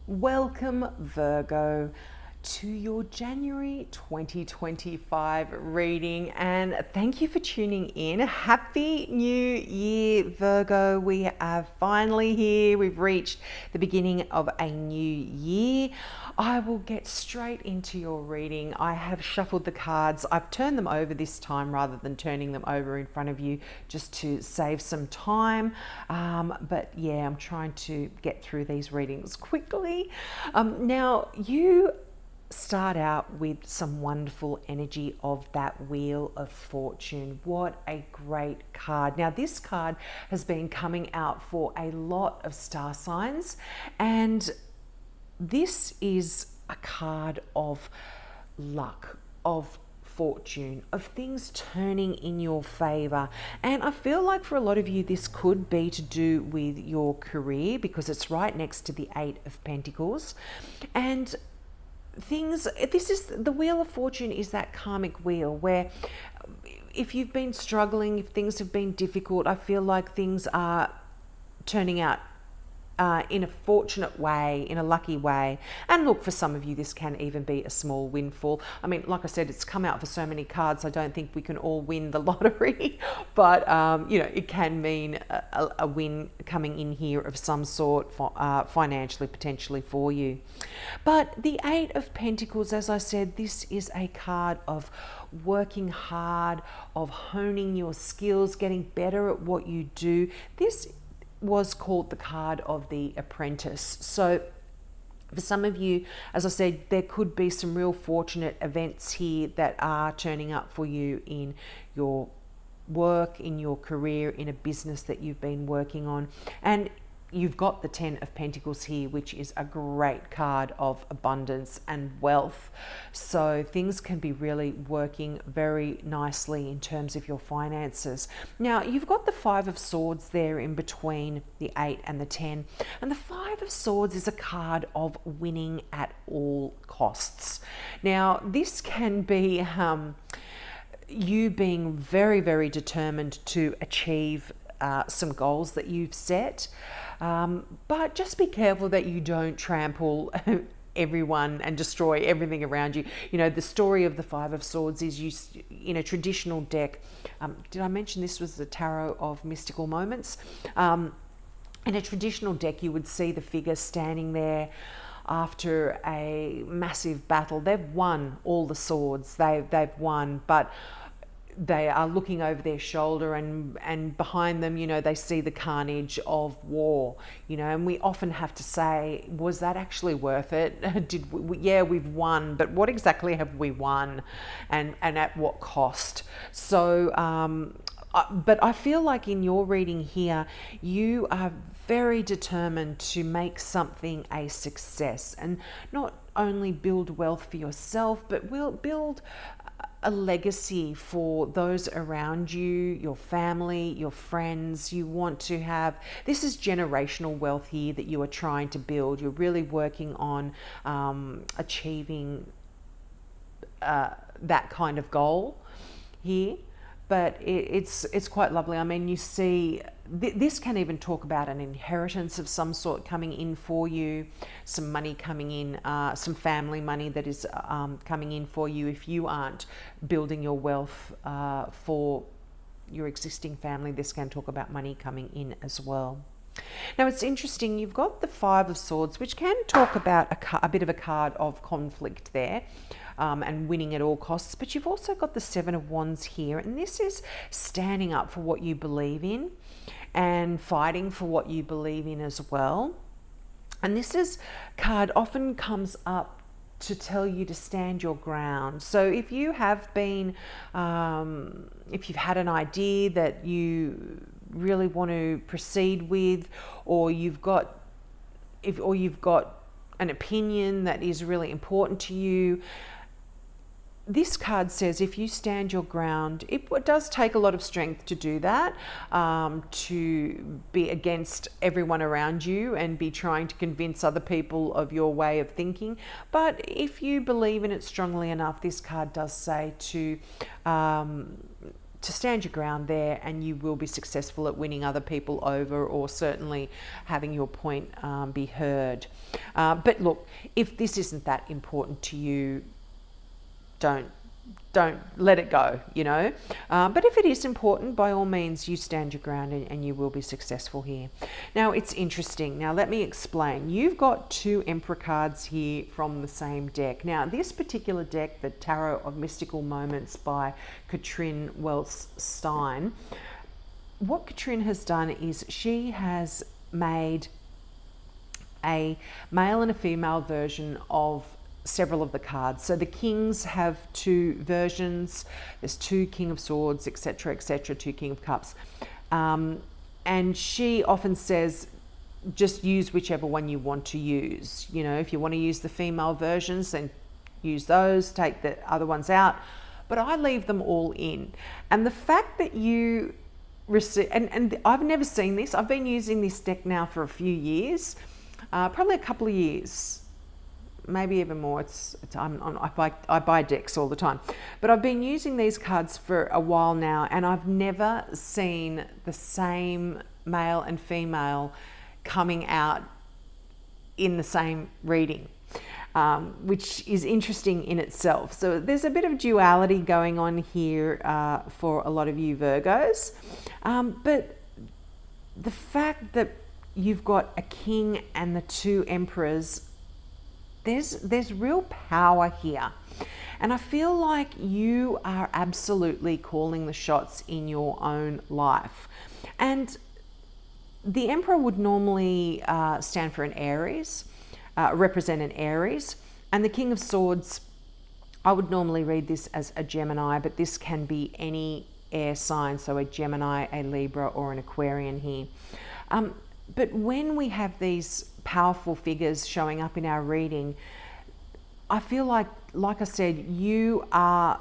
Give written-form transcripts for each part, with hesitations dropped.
Welcome, Virgo, to your January 2025 reading, and thank you for tuning in. Happy New Year, Virgo. We are finally here. We've reached the beginning of a new year. I will get straight into your reading. I have shuffled the cards. I've turned them over this time rather than turning them over in front of you just to save some time. But yeah, I'm trying to get through these readings quickly. Now, you start out with some wonderful energy of that Wheel of Fortune. What a great card. Now, this card has been coming out for a lot of star signs, and this is a card of luck, of fortune, of things turning in your favor. And I feel like for a lot of you, this could be to do with your career because it's right next to the Eight of Pentacles. And this is the Wheel of Fortune, is that karmic wheel where if you've been struggling, if things have been difficult, I feel like things are turning out in a fortunate way, in a lucky way. And look, for some of you, this can even be a small windfall. I mean, like I said, it's come out for so many cards. I don't think we can all win the lottery, but it can mean a win coming in here of some sort, financially, potentially for you. But the Eight of Pentacles, as I said, this is a card of working hard, of honing your skills, getting better at what you do. This was called the card of the apprentice. So for some of you, as I said, there could be some real fortunate events here that are turning up for you in your work, in your career, in a business that you've been working on. And you've got the Ten of Pentacles here, which is a great card of abundance and wealth. So things can be really working very nicely in terms of your finances. Now, you've got the Five of Swords there in between the 8 and the 10. And the Five of Swords is a card of winning at all costs. Now, this can be you being very, very determined to achieve some goals that you've set. But just be careful that you don't trample everyone and destroy everything around you. You know, the story of the Five of Swords is you in a traditional deck. Did I mention this was the Tarot of Mystical Moments? In a traditional deck, you would see the figure standing there after a massive battle. They've won all the swords. They've won, but they are looking over their shoulder, and behind them, they see the carnage of war, and we often have to say, was that actually worth it? Yeah, we've won, but what exactly have we won, and at what cost? So, but I feel like in your reading here, you are very determined to make something a success, and not only build wealth for yourself, but will build a legacy for those around you, your family, your friends. You want to have, this is generational wealth here that you are trying to build. You're really working on achieving that kind of goal here. But it's quite lovely. I mean, you see, this can even talk about an inheritance of some sort coming in for you, some money coming in, some family money that is coming in for you if you aren't building your wealth for your existing family. This can talk about money coming in as well. Now, it's interesting, you've got the Five of Swords, which can talk about a bit of a card of conflict there. And winning at all costs, but you've also got the Seven of Wands here, and this is standing up for what you believe in and fighting for what you believe in as well. And this card often comes up to tell you to stand your ground. So if you have been, if you've had an idea that you really want to proceed with, or you've got an opinion that is really important to you, this card says if you stand your ground, it does take a lot of strength to do that, to be against everyone around you and be trying to convince other people of your way of thinking. But if you believe in it strongly enough, this card does say to to stand your ground there, and you will be successful at winning other people over, or certainly having your point be heard. But look, if this isn't that important to you, don't let it go, you know. But if it is important, by all means, you stand your ground, and you will be successful here. Now, it's interesting. Now, let me explain. You've got 2 Emperor cards here from the same deck. Now, this particular deck, the Tarot of Mystical Moments by Katrin Wells-Stein, what Katrin has done is she has made a male and a female version of several of the cards. So the kings have 2 versions. There's 2 King of Swords, etc., etc., 2 King of Cups. And she often says, just use whichever one you want to use. You know, if you want to use the female versions, then use those, take the other ones out. But I leave them all in. And the fact that you receive, and I've never seen this. I've been using this deck now for a few years, probably a couple of years, maybe even more. I buy decks all the time, but I've been using these cards for a while now, and I've never seen the same male and female coming out in the same reading, which is interesting in itself. So there's a bit of duality going on here for a lot of you Virgos, but the fact that you've got a king and the 2 emperors, there's real power here. And I feel like you are absolutely calling the shots in your own life. And the Emperor would normally stand for an Aries, represent an Aries. And the King of Swords, I would normally read this as a Gemini, but this can be any air sign, so a Gemini, a Libra, or an Aquarian here. But when we have these powerful figures showing up in our reading, I feel like I said, you are,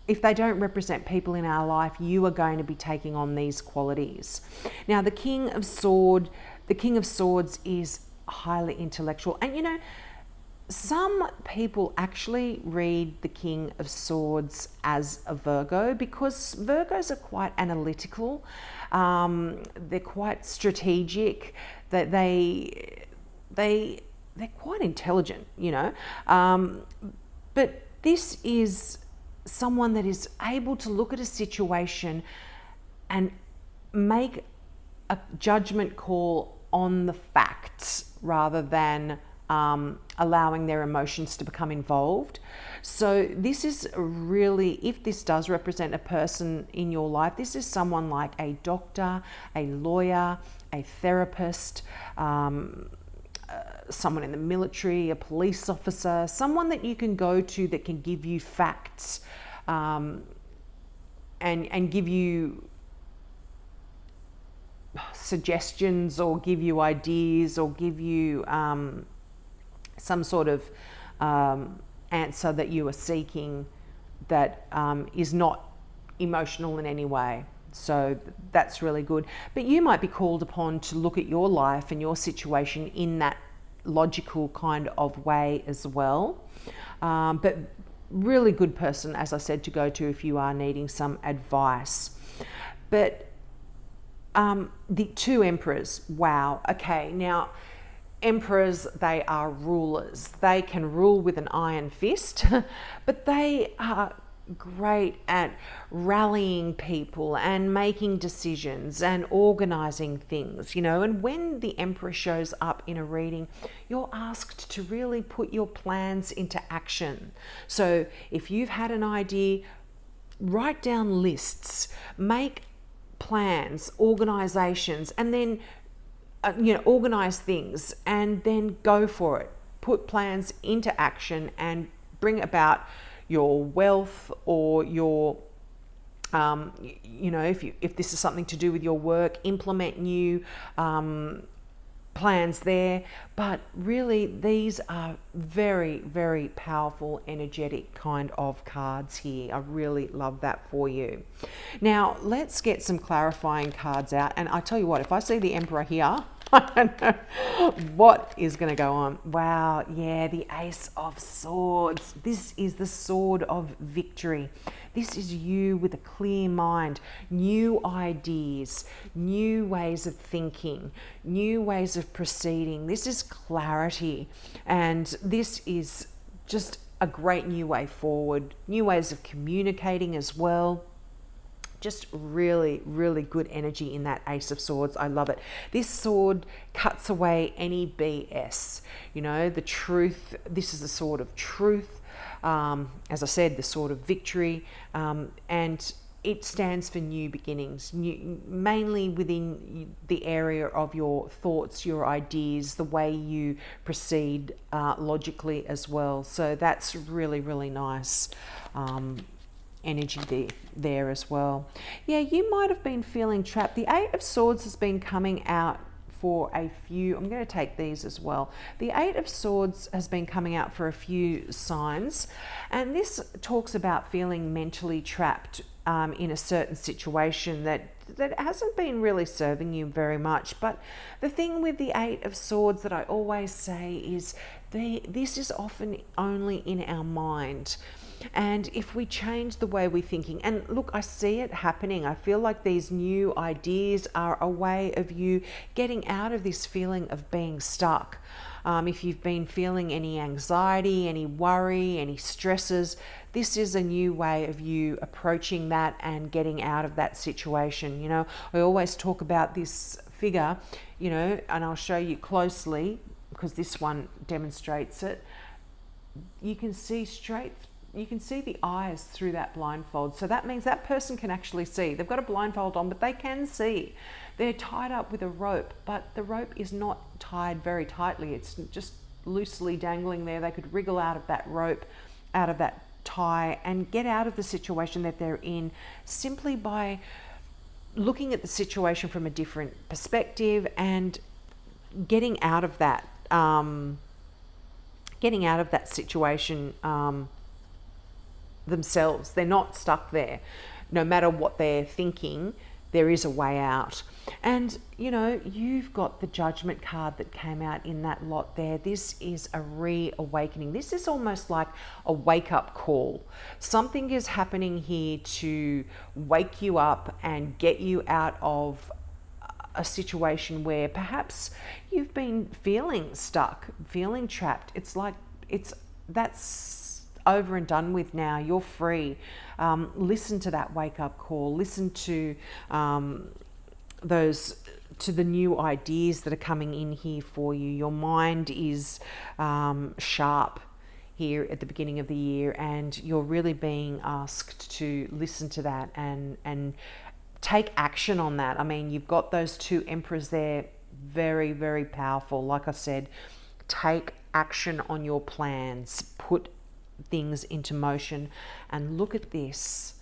if they don't represent people in our life, you are going to be taking on these qualities. Now, the King of Swords is highly intellectual. And you know, some people actually read the King of Swords as a Virgo, because Virgos are quite analytical. They're quite strategic. That they're quite intelligent, you know. But this is someone that is able to look at a situation and make a judgment call on the facts rather than allowing their emotions to become involved. So this is really, if this does represent a person in your life, this is someone like a doctor, a lawyer, a therapist, someone in the military, a police officer, someone that you can go to that can give you facts and give you suggestions, or give you ideas, or give you some sort of answer that you are seeking that is not emotional in any way. So that's really good. But you might be called upon to look at your life and your situation in that logical kind of way as well. But really good person, as I said, to go to if you are needing some advice. But the 2 emperors, wow. Okay, now emperors, they are rulers. They can rule with an iron fist, but they are great at rallying people and making decisions and organizing things, you know. And when the Emperor shows up in a reading, you're asked to really put your plans into action. So if you've had an idea, write down lists, make plans, organizations, and then organize things, and then go for it. Put plans into action and bring about your wealth, or your if this is something to do with your work, implement new plans there. But really, these are very, very powerful, energetic kind of cards here. I really love that for you. Now, let's get some clarifying cards out. And I tell you what, if I see the Emperor here, I don't know what is going to go on. Wow, yeah, the Ace of Swords. This is the sword of victory. This is you with a clear mind, new ideas, new ways of thinking, new ways of proceeding. This is clarity, and this is just a great new way forward, new ways of communicating as well. Just really, really good energy in that Ace of Swords. I love it. This sword cuts away any BS. You know, the truth. This is the sword of truth. As I said, the sword of victory. And it stands for new beginnings, mainly within the area of your thoughts, your ideas, the way you proceed logically as well. So that's really, really nice. Energy there as well. Yeah, you might have been feeling trapped. The Eight of Swords has been coming out for a few. I'm going to take these as well. The Eight of Swords has been coming out for a few signs, and this talks about feeling mentally trapped in a certain situation that hasn't been really serving you very much. But the thing with the Eight of Swords that I always say is this is often only in our mind. And if we change the way we're thinking, and look, I see it happening. I feel like these new ideas are a way of you getting out of this feeling of being stuck. If you've been feeling any anxiety, any worry, any stresses, this is a new way of you approaching that and getting out of that situation. You know, I always talk about this figure, you know, and I'll show you closely because this one demonstrates it. You can see the eyes through that blindfold. So that means that person can actually see. They've got a blindfold on, but they can see. They're tied up with a rope, but the rope is not tied very tightly. It's just loosely dangling there. They could wriggle out of that rope, out of that tie, and get out of the situation that they're in simply by looking at the situation from a different perspective and getting out of that situation themselves. They're not stuck there. No matter what they're thinking, there is a way out. And you know, you've got the Judgment card that came out in that lot there. This is a reawakening. This is almost like a wake-up call. Something is happening here to wake you up and get you out of a situation where perhaps you've been feeling stuck, feeling trapped. It's like that's over and done with now. You're free. Listen to that wake-up call. Listen to the new ideas that are coming in here for you. Your mind is sharp here at the beginning of the year, and you're really being asked to listen to that and take action on that. I mean, you've got those two emperors there, very, very powerful. Like I said, take action on your plans, put things into motion. And look at this,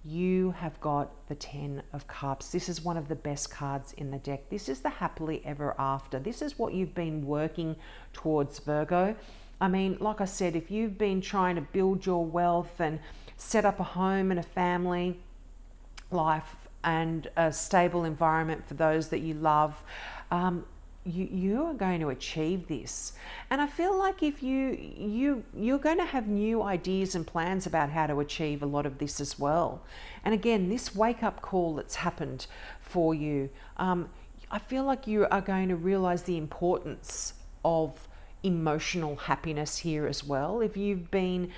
you have got the 10 of Cups. This is one of the best cards in the deck. This is the happily ever after. This is what you've been working towards, Virgo. I mean, like I said, if you've been trying to build your wealth and set up a home and a family life and a stable environment for those that you love, you are going to achieve this. And I feel like if you're going to have new ideas and plans about how to achieve a lot of this as well. And again, this wake-up call that's happened for you, I feel like you are going to realize the importance of emotional happiness here as well. If you've been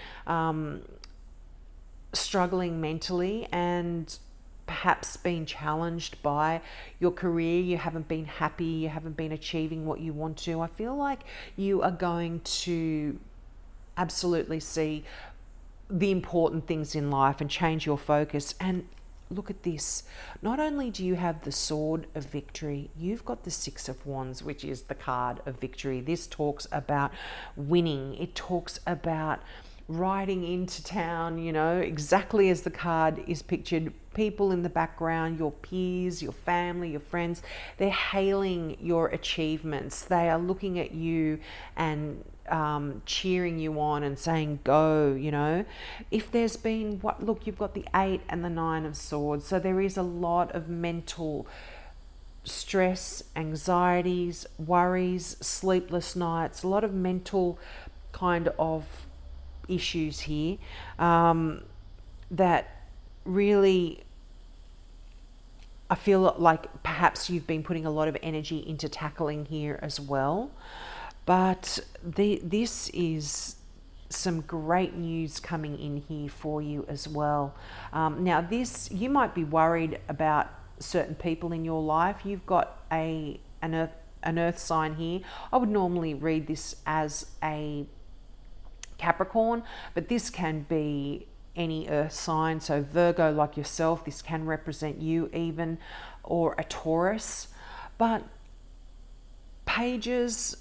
struggling mentally and perhaps been challenged by your career, you haven't been happy, you haven't been achieving what you want to, I feel like you are going to absolutely see the important things in life and change your focus. And look at this. Not only do you have the Sword of Victory, you've got the Six of Wands, which is the card of victory. This talks about winning. It talks about riding into town, you know, exactly as the card is pictured. People in the background, your peers, your family, your friends, they're hailing your achievements. They are looking at you and cheering you on and saying, go, you know. If there's been, look, you've got the 8 and the 9 of Swords. So there is a lot of mental stress, anxieties, worries, sleepless nights, a lot of mental kind of issues here, that really, I feel like perhaps you've been putting a lot of energy into tackling here as well. But this is some great news coming in here for you as well. Now, this, you might be worried about certain people in your life. You've got an earth sign here. I would normally read this as a Capricorn, but this can be any earth sign. So Virgo, like yourself, this can represent you even, or a Taurus. But pages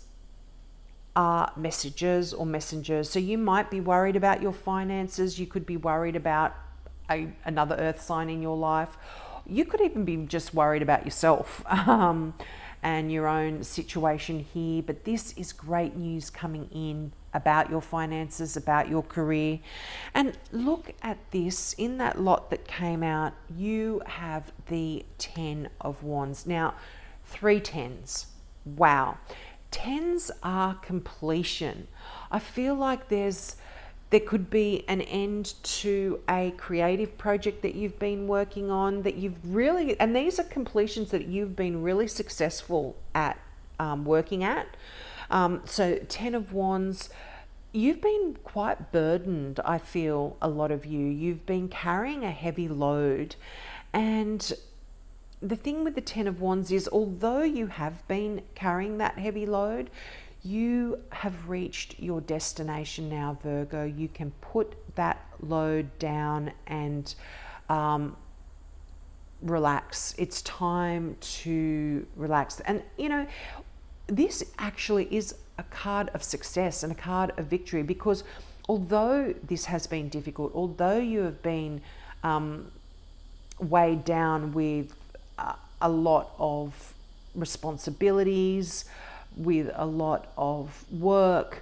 are messages or messengers. So you might be worried about your finances. You could be worried about another earth sign in your life. You could even be just worried about yourself and your own situation here. But this is great news coming in about your finances, about your career. And look at this, in that lot that came out, you have the 10 of Wands. Now, 3 tens. Wow. Tens are completion. I feel like there could be an end to a creative project that you've been working on, that you've really, and these are completions that you've been really successful at working at. So 10 of Wands, you've been quite burdened, I feel, a lot of you. You've been carrying a heavy load. And the thing with the 10 of Wands is, although you have been carrying that heavy load, you have reached your destination now, Virgo. You can put that load down and relax. It's time to relax. And, you know, this actually is a card of success and a card of victory, because although this has been difficult, although you have been weighed down with a lot of responsibilities, with a lot of work,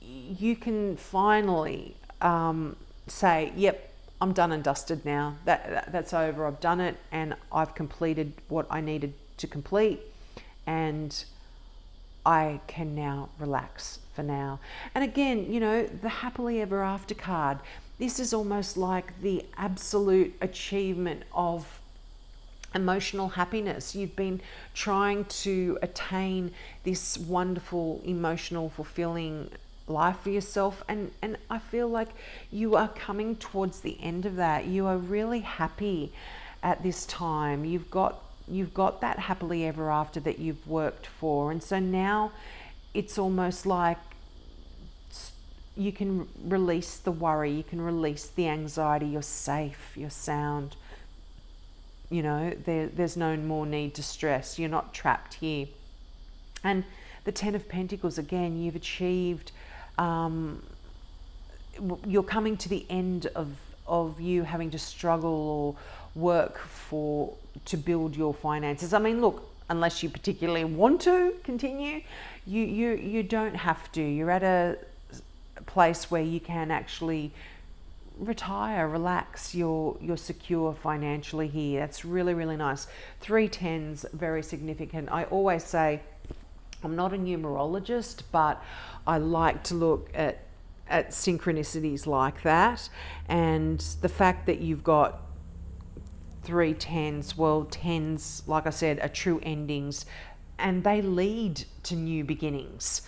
you can finally say, yep, I'm done and dusted now. That's over. I've done it and I've completed what I needed to complete, and I can now relax for now. And again, you know, the happily ever after card, this is almost like the absolute achievement of emotional happiness. You've been trying to attain this wonderful, emotional, fulfilling life for yourself, and I feel like you are coming towards the end of that. You are really happy at this time. You've got that happily ever after that you've worked for, and so now it's almost like you can release the worry, you can release the anxiety. You're safe, you're sound. You know, there's no more need to stress. You're not trapped here. And the 10 of Pentacles, again, you've achieved, you're coming to the end of you having to struggle or work to build your finances. I mean, look, unless you particularly want to continue, you don't have to. You're at a place where you can actually retire, relax, you're secure financially here. That's really, really nice. 3 tens, very significant. I always say, I'm not a numerologist, but I like to look at synchronicities like that. And the fact that you've got 3 tens, well, tens, like I said, are true endings, and they lead to new beginnings.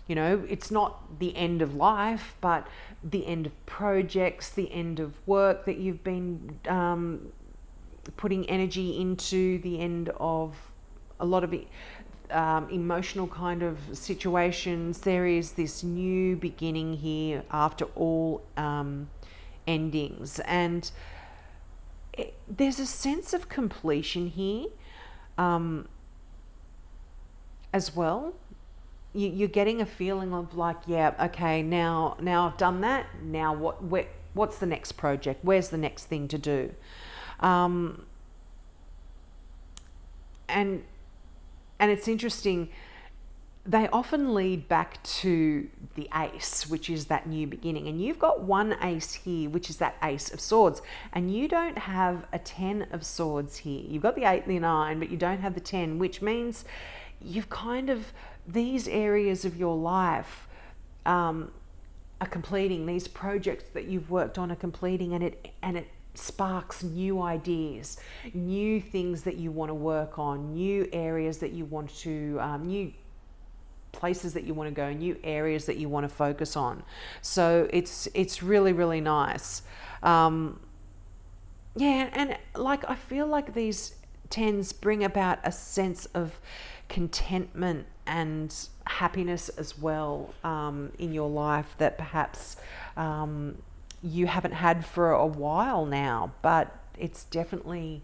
You know, it's not the end of life, but the end of projects, the end of work that you've been putting energy into, the end of a lot of emotional kind of situations. There is this new beginning here after all endings. And there's a sense of completion here as well. You're getting a feeling of like, yeah, okay, now I've done that. Now what's the next project? Where's the next thing to do? And it's interesting they often lead back to the ace, which is that new beginning. And you've got one ace here, which is that ace of swords. And you don't have a 10 of swords here. You've got the 8 and the 9, but you don't have the 10, which means you've kind of, these areas of your life are completing. These projects that you've worked on are completing, and it sparks new ideas, new things that you want to work on, new areas that you want to, new places that you want to go, new areas that you want to focus on. So it's really, really nice. Yeah, and like I feel like these 10s bring about a sense of contentment and happiness as well in your life that perhaps you haven't had for a while now, but it's definitely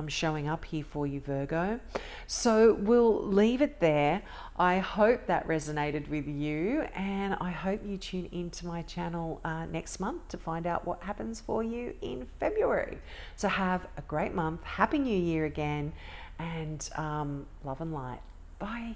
showing up here for you, Virgo. So we'll leave it there. I hope that resonated with you, and I hope you tune into my channel next month to find out what happens for you in February. So have a great month. Happy New Year again, and love and light. Bye.